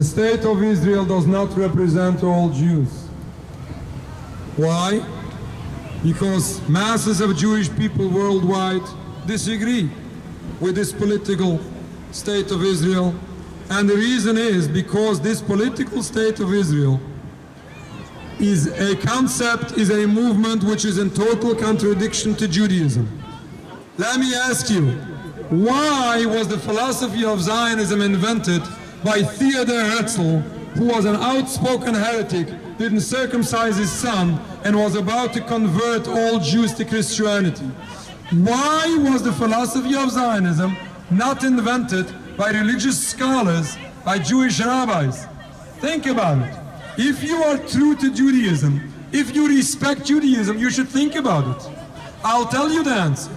The state of Israel does not represent all Jews. Why? Because masses of Jewish people worldwide disagree with this political state of Israel. And the reason is because this political state of Israel is a concept, is a movement which is in total contradiction to Judaism. Let me ask you, why was the philosophy of Zionism invented by Theodor Herzl, who was an outspoken heretic, didn't circumcise his son, and was about to convert all Jews to Christianity? Why was the philosophy of Zionism not invented by religious scholars, by Jewish rabbis? Think about it. If you are true to Judaism, if you respect Judaism, you should think about it. I'll tell you the answer.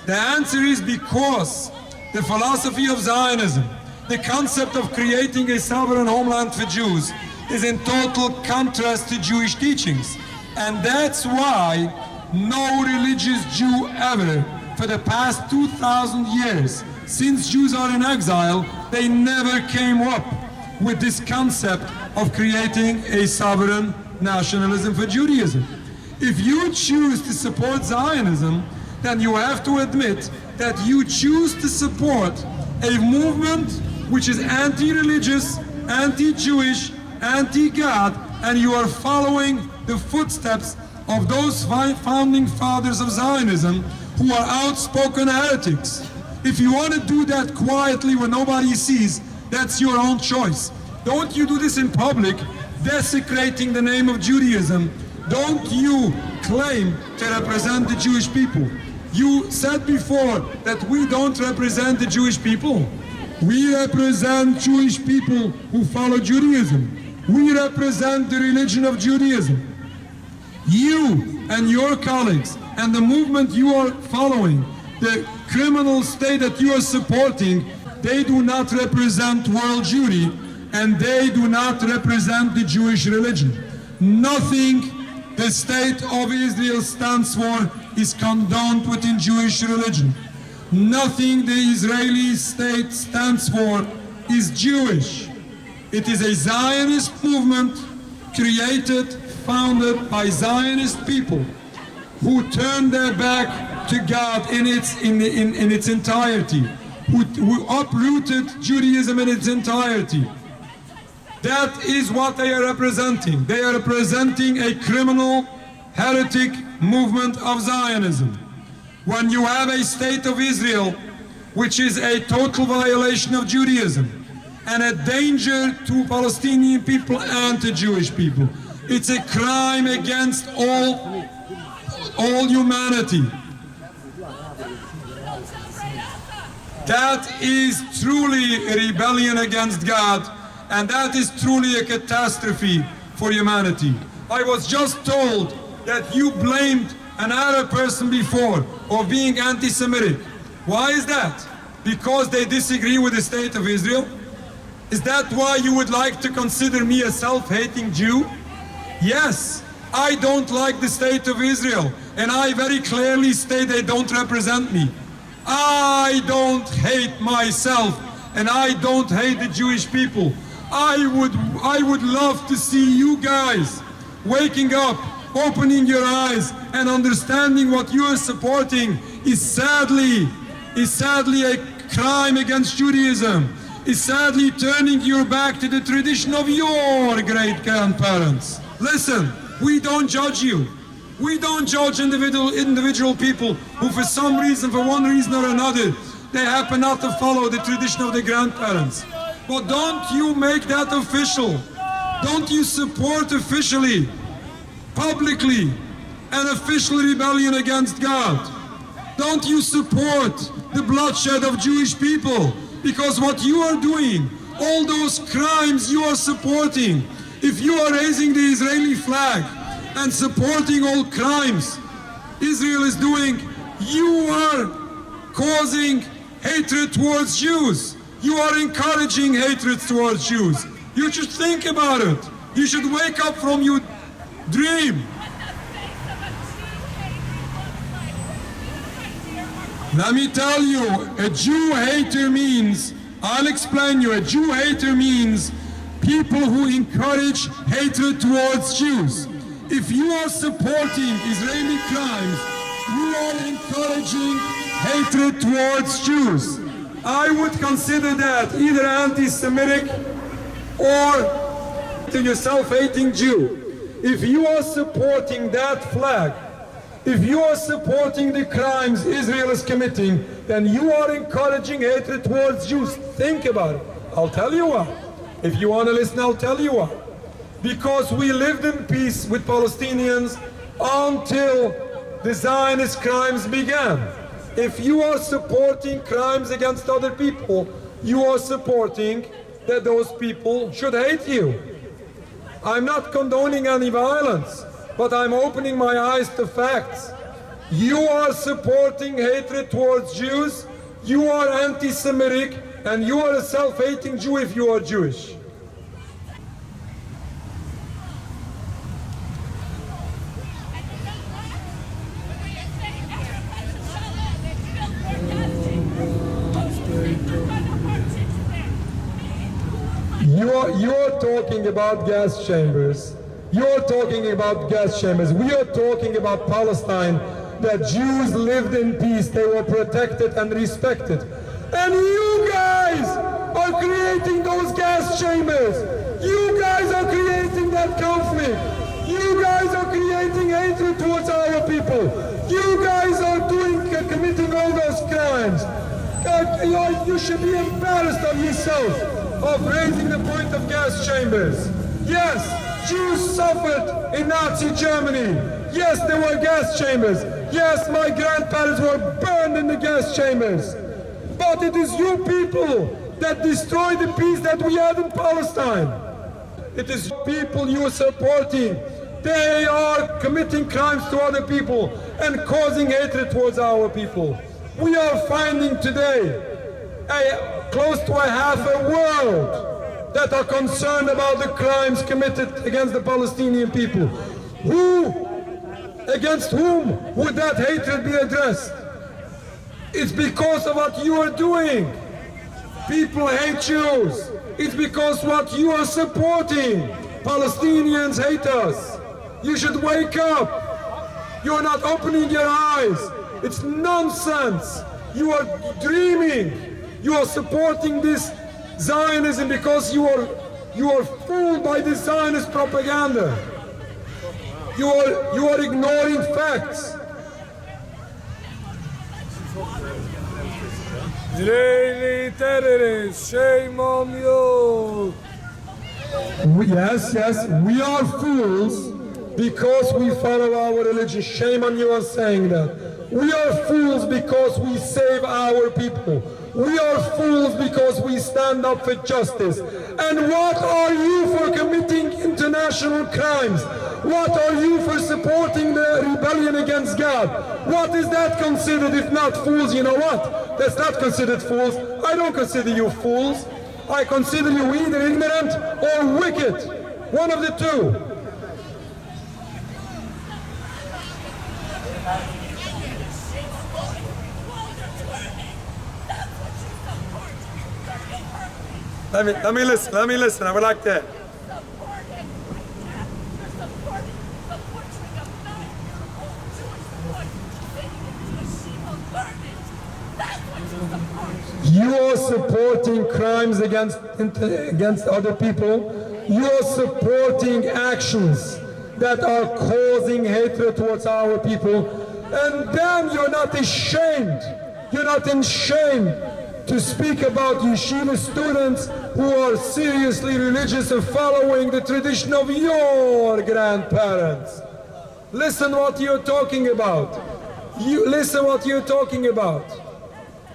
The answer is because the philosophy of Zionism, the concept of creating a sovereign homeland for Jews, is in total contrast to Jewish teachings. And that's why no religious Jew ever, for the past 2,000 years, since Jews are in exile, they never came up with this concept of creating a sovereign nationalism for Judaism. If you choose to support Zionism, then you have to admit that you choose to support a movement which is anti-religious, anti-Jewish, anti-God, and you are following the footsteps of those founding fathers of Zionism who are outspoken heretics. If you want to do that quietly when nobody sees, that's your own choice. Don't you do this in public, desecrating the name of Judaism. Don't you claim to represent the Jewish people. You said before that we don't represent the Jewish people. We represent Jewish people who follow Judaism. We represent the religion of Judaism. You and your colleagues and the movement you are following, the criminal state that you are supporting, they do not represent world Jewry, and they do not represent the Jewish religion. Nothing the state of Israel stands for is condoned within Jewish religion. Nothing the Israeli state stands for is Jewish. It is a Zionist movement created, founded by Zionist people who turned their back to God in its entirety, who uprooted Judaism in its entirety. That is what they are representing. They are representing a criminal, heretic movement of Zionism. When you have a state of Israel, which is a total violation of Judaism and a danger to Palestinian people and to Jewish people, it's a crime against all humanity. That is truly a rebellion against God, and that is truly a catastrophe for humanity. I was just told that you blamed an Arab person before of being anti-Semitic. Why is that? Because they disagree with the state of Israel? Is that why you would like to consider me a self-hating Jew? Yes, I don't like the state of Israel, and I very clearly state they don't represent me. I don't hate myself, and I don't hate the Jewish people. I would love to see you guys waking up, opening your eyes, and understanding what you are supporting is sadly a crime against Judaism, is sadly turning your back to the tradition of your great-grandparents. Listen, we don't judge you. We don't judge individual people who for some reason, for one reason or another, they happen not to follow the tradition of their grandparents. But don't you make that official. Don't you support officially, publicly, an official rebellion against God. Don't you support the bloodshed of Jewish people, because what you are doing, all those crimes you are supporting, if you are raising the Israeli flag and supporting all crimes Israel is doing, you are causing hatred towards Jews. You are encouraging hatred towards Jews. You should think about it. You should wake up from your dream. Let me tell you, a Jew hater means, I'll explain you, a Jew hater means people who encourage hatred towards Jews. If you are supporting Israeli crimes, you are encouraging hatred towards Jews. I would consider that either anti-Semitic or to your self-hating Jew. If you are supporting that flag, if you are supporting the crimes Israel is committing, then you are encouraging hatred towards Jews. Think about it. I'll tell you why. If you want to listen, I'll tell you why. Because we lived in peace with Palestinians until the Zionist crimes began. If you are supporting crimes against other people, you are supporting that those people should hate you. I'm not condoning any violence, but I'm opening my eyes to facts. You are supporting hatred towards Jews, you are anti-Semitic, and you are a self-hating Jew if you are Jewish. You're talking about gas chambers. You're talking about gas chambers. We are talking about Palestine, that Jews lived in peace, they were protected and respected. And you guys are creating those gas chambers. You guys are creating that conflict. You guys are creating hatred towards our people. You guys are committing all those crimes. You should be embarrassed of yourself of raising the point of gas chambers. Yes, Jews suffered in Nazi Germany. Yes, there were gas chambers. Yes, my grandparents were burned in the gas chambers. But it is you people that destroy the peace that we had in Palestine. It is people you are supporting. They are committing crimes to other people and causing hatred towards our people. We are finding today close to half a world that are concerned about the crimes committed against the Palestinian people. Against whom would that hatred be addressed? It's because of what you are doing. People hate Jews. It's because what you are supporting. Palestinians hate us. You should wake up. You're not opening your eyes. It's nonsense. You are dreaming. You are supporting this Zionism because you are fooled by this Zionist propaganda. You are ignoring facts. Israeli terrorists, shame on you. Yes, we are fools because we follow our religion. Shame on you on saying that. We are fools because we save our people. We are fools because we stand up for justice. And what are you for committing international crimes? What are you for supporting the rebellion against God? What is that considered if not fools? You know what? That's not considered fools. I don't consider you fools. I consider you either ignorant or wicked. One of the two. Let me listen, I would like that. You are supporting crimes against other people. You are supporting actions that are causing hatred towards our people. And then you're not ashamed. You're not ashamed to speak about yeshiva students who are seriously religious and following the tradition of your grandparents. Listen what you're talking about. Listen what you're talking about.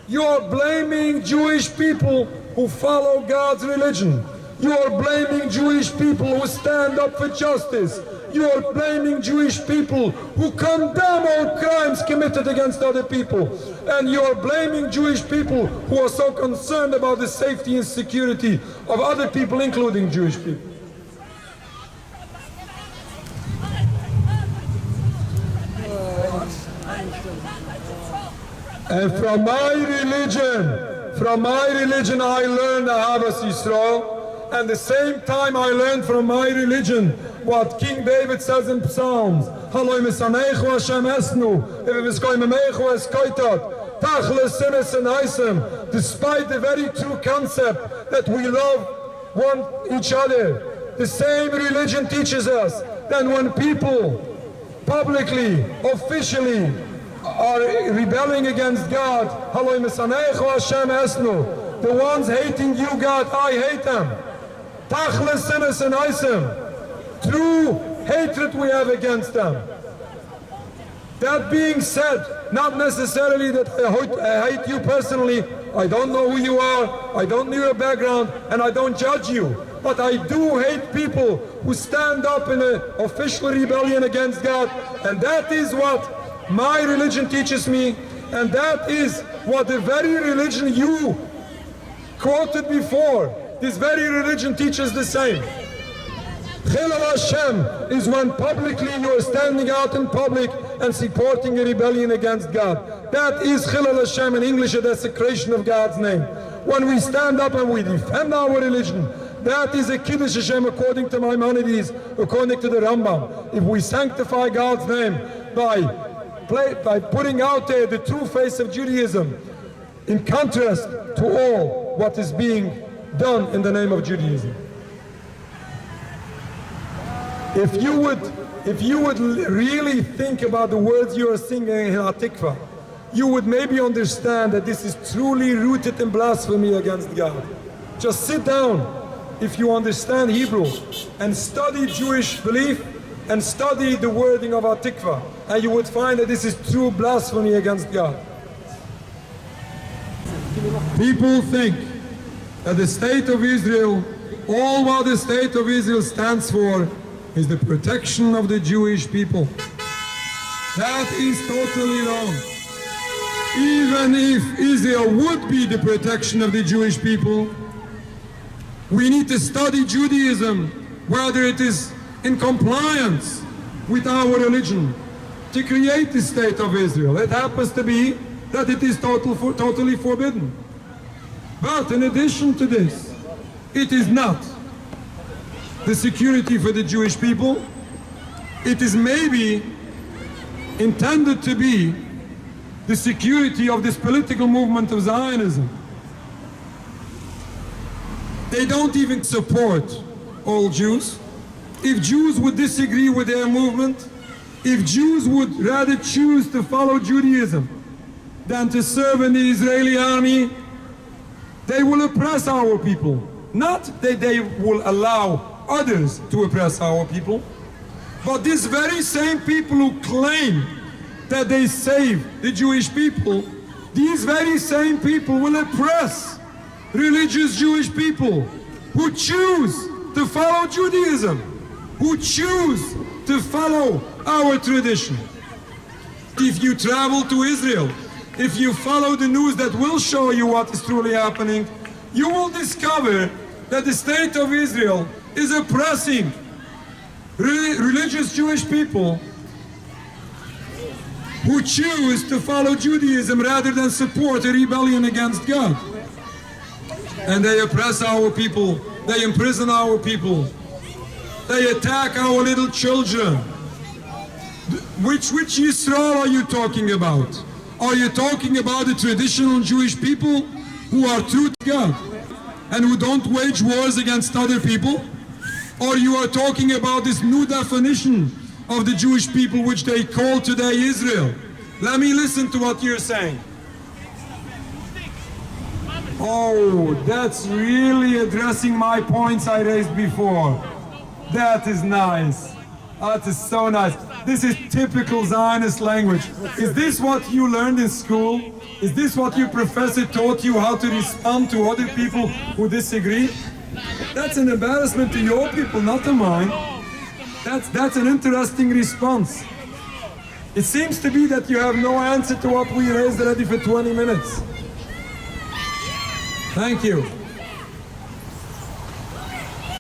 You are blaming Jewish people who follow God's religion. You are blaming Jewish people who stand up for justice. You are blaming Jewish people who condemn all crimes committed against other people. And you are blaming Jewish people who are so concerned about the safety and security of other people, including Jewish people. And from my religion I learned Ahavas Yisrael, and the same time I learned from my religion what King David says in Psalms. Despite the very true concept that we love each other, the same religion teaches us that when people publicly, officially are rebelling against God, the ones hating you, God, I hate them. True hatred we have against them. That being said, not necessarily that I hate you personally. I don't know who you are, I don't know your background, and I don't judge you. But I do hate people who stand up in an official rebellion against God, and that is what my religion teaches me, and that is what the very religion you quoted before, this very religion teaches the same. Chilul Hashem is when publicly you are standing out in public and supporting a rebellion against God. That is Chilul Hashem, in English a desecration of God's name. When we stand up and we defend our religion, that is a Kiddush Hashem according to Maimonides, according to the Rambam. If we sanctify God's name by putting out there the true face of Judaism, in contrast to all what is being done in the name of Judaism. If you would really think about the words you are singing in Hatikva, you would maybe understand that this is truly rooted in blasphemy against God. Just sit down, if you understand Hebrew, and study Jewish belief, and study the wording of Hatikva, and you would find that this is true blasphemy against God. People think that the state of Israel, all what the state of Israel stands for, is the protection of the Jewish people. That is totally wrong. Even if Israel would be the protection of the Jewish people, we need to study Judaism, whether it is in compliance with our religion, to create the state of Israel. It happens to be that it is totally forbidden. But in addition to this, it is not the security for the Jewish people. It is maybe intended to be the security of this political movement of Zionism. They don't even support all Jews. If Jews would disagree with their movement, if Jews would rather choose to follow Judaism than to serve in the Israeli army, they will oppress our people. Not that they will allow others to oppress our people, but these very same people who claim that they save the Jewish people, these very same people will oppress religious Jewish people who choose to follow Judaism, who choose to follow our tradition. If you travel to Israel, if you follow the news that will show you what is truly happening, you will discover that the state of Israel is oppressing religious Jewish people who choose to follow Judaism rather than support a rebellion against God. And they oppress our people, they imprison our people, they attack our little children. Which Yisrael are you talking about? Are you talking about the traditional Jewish people who are true to God and who don't wage wars against other people? Or you are talking about this new definition of the Jewish people which they call today Israel? Let me listen to what you're saying. Oh, that's really addressing my points I raised before. That is nice. That is so nice. This is typical Zionist language. Is this what you learned in school? Is this what your professor taught you, how to respond to other people who disagree? That's an embarrassment to your people, not to mine. That's an interesting response. It seems to be that you have no answer to what we raised already for 20 minutes. Thank you.